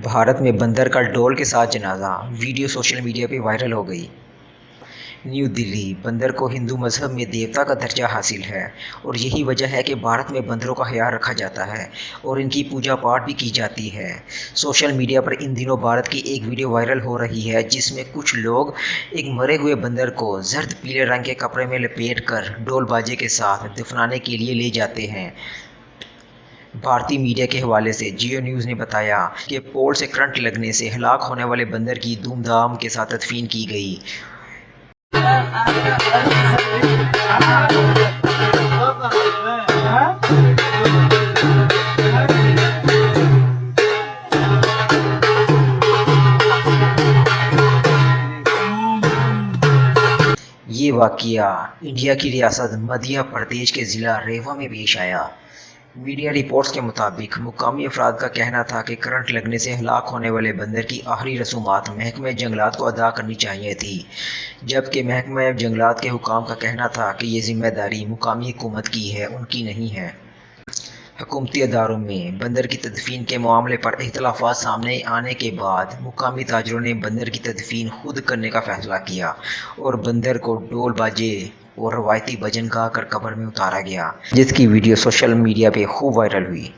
भारत में बंदर का डोल के साथ जनाजा, वीडियो सोशल मीडिया पे वायरल हो गई। न्यू दिल्ली। बंदर को हिंदू मजहब में देवता का दर्जा हासिल है और यही वजह है कि भारत में बंदरों का ख्याल रखा जाता है और इनकी पूजा पाठ भी की जाती है। सोशल मीडिया पर इन दिनों भारत की एक वीडियो वायरल हो रही है जिसमें कुछ लोग एक मरे हुए बंदर को जर्द पीले रंग के कपड़े में लपेट कर ढोल बाजे के साथ दफनाने के लिए ले जाते हैं। भारतीय मीडिया के हवाले से जियो न्यूज़ ने बताया कि पोल से करंट लगने से हलाक होने वाले बंदर की धूमधाम के साथ तदफीन की गई। ये वाक़या इंडिया की रियासत मध्य प्रदेश के ज़िला रेवा में पेश आया। मीडिया रिपोर्ट्स के मुताबिक मुकामी अफराद का कहना था कि करंट लगने से हलाक होने वाले बंदर की आखिरी रसूमात महकमा जंगलात को अदा करनी चाहिए थी, जबकि महकमा जंगलात के हुकाम का कहना था कि ये जिम्मेदारी मुकामी हुकूमत की है, उनकी नहीं है। हुकूमती अदारों में बंदर की तदफीन के मामले पर इख्तलाफात सामने आने के बाद मुकामी ताजरों ने बंदर की तदफीन खुद करने का फैसला किया और बंदर को ढोल बाजे और रवायती भजन गा कर कब्र में उतारा गया, जिसकी वीडियो सोशल मीडिया पे खूब वायरल हुई।